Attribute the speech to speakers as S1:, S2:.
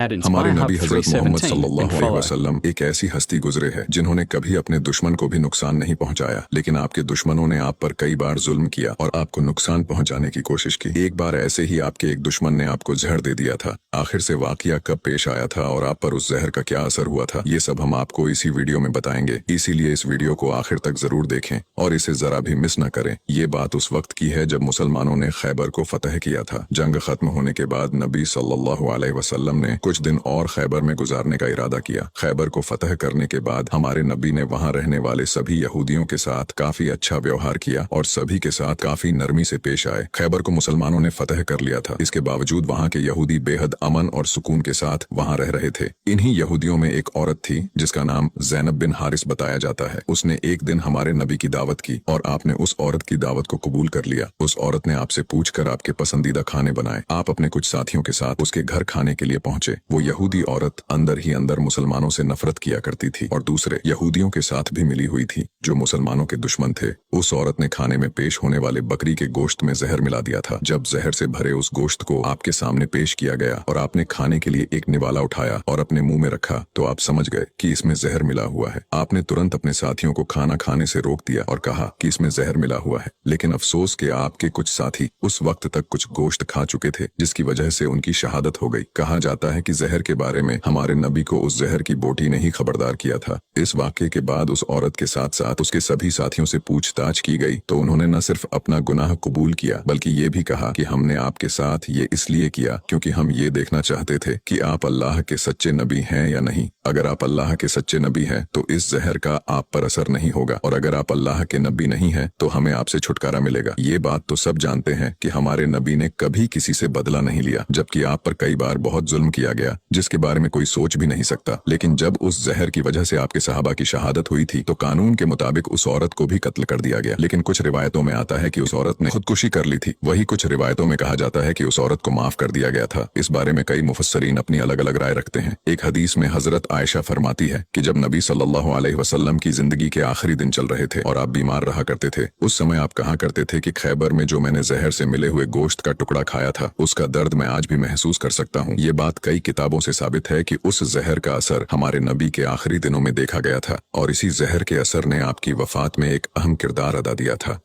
S1: At
S2: हमारे
S1: Inspire Hub
S2: नबी हजरत मोहम्मद
S1: 317
S2: सल्लल्लाहु
S1: and
S2: अलैहि
S1: follow.
S2: वसल्लम एक ऐसी हस्ती गुजरे हैं जिन्होंने कभी अपने दुश्मन को भी नुकसान नहीं पहुंचाया, लेकिन आपके दुश्मनों ने आप पर कई बार जुल्म किया और आपको नुकसान पहुंचाने की कोशिश की। एक बार ऐसे ही आपके एक दुश्मन ने आपको जहर दे दिया था। आखिर से वाकया कब पेश आया था और आप पर उस जहर का क्या असर हुआ था, ये सब हम आपको इसी वीडियो में बताएंगे। इसीलिए इस वीडियो को आखिर तक जरूर देखें और इसे जरा भी मिस न करें। ये बात उस वक्त की है जब मुसलमानों ने खैबर को फतह किया था। जंग खत्म होने के बाद नबी सल्लल्लाहु अलैहि वसल्लम ने कुछ दिन और खैबर में गुजारने का इरादा किया। खैबर को फतह करने के बाद हमारे नबी ने वहां रहने वाले सभी यहूदियों के साथ काफी अच्छा व्यवहार किया और सभी के साथ काफी नरमी से पेश आए। खैबर को मुसलमानों ने फतह कर लिया था, इसके बावजूद वहां के यहूदी बेहद अमन और सुकून के साथ वहां रह रहे थे। इन्हीं यहूदियों में एक औरत थी जिसका नाम ज़ैनब बिन हारिस बताया जाता है। उसने एक दिन हमारे नबी की दावत की और आपने उस औरत की दावत को कबूल कर लिया। उस औरत ने आपसे पूछकर आपके पसंदीदा खाने बनाए। आप अपने कुछ साथियों के साथ उसके घर खाने के लिए पहुंचे। वो यहूदी औरत अंदर ही अंदर मुसलमानों से नफरत किया करती थी और दूसरे यहूदियों के साथ भी मिली हुई थी जो मुसलमानों के दुश्मन थे। उस औरत ने खाने में पेश होने वाले बकरी के गोश्त में जहर मिला दिया था। जब जहर से भरे उस गोश्त को आपके सामने पेश किया गया और आपने खाने के लिए एक निवाला उठाया और अपने मुंह में रखा तो आप समझ गए कि इसमें जहर मिला हुआ है। आपने तुरंत अपने साथियों को खाना खाने से रोक दिया और कहा कि इसमें जहर मिला हुआ है, लेकिन अफसोस के आपके कुछ साथी उस वक्त तक कुछ गोश्त खा चुके थे जिसकी वजह से उनकी शहादत हो गई। कहा जाता है कि जहर के बारे में हमारे नबी को उस जहर की बोटी ने ही खबरदार किया था। इस वाक़ये के बाद उस औरत के साथ साथ उसके सभी साथियों से पूछताछ की गई तो उन्होंने न सिर्फ अपना गुनाह कबूल किया बल्कि ये भी कहा कि हमने आपके साथ ये इसलिए किया क्योंकि हम ये देखना चाहते थे कि आप अल्लाह के सच्चे नबी हैं या नहीं। अगर आप अल्लाह के सच्चे नबी हैं तो इस जहर का आप पर असर नहीं होगा और अगर आप अल्लाह के नबी नहीं हैं तो हमें आपसे छुटकारा मिलेगा। ये बात तो सब जानते हैं कि हमारे नबी ने कभी किसी से बदला नहीं लिया, जबकि आप पर कई बार बहुत जुल्म किया गया जिसके बारे में कोई सोच भी नहीं सकता। लेकिन जब उस जहर की वजह से आपके सहाबा की शहादत हुई थी तो कानून के मुताबिक उस औरत को भी कत्ल कर दिया गया। लेकिन कुछ रिवायतों में आता है कि उस औरत ने खुदकुशी कर ली थी। वही कुछ रिवायतों में कहा जाता है कि उस औरत को माफ कर दिया गया था। इस बारे में कई मुफस्सरीन अपनी अलग अलग राय रखते हैं। एक हदीस में हजरत आयशा फरमाती है कि जब नबी सल्लल्लाहु अलैहि वसल्लम की जिंदगी के आखिरी दिन चल रहे थे और आप बीमार रहा करते थे, उस समय आप कहा करते थे कि खैबर में जो मैंने जहर से मिले हुए गोश्त का टुकड़ा खाया था उसका दर्द मैं आज भी महसूस कर सकता हूँ। ये बात कई किताबों से साबित है कि उस जहर का असर हमारे नबी के आखिरी दिनों में देखा गया था और इसी जहर के असर ने आपकी वफात में एक अहम किरदार अदा दिया था।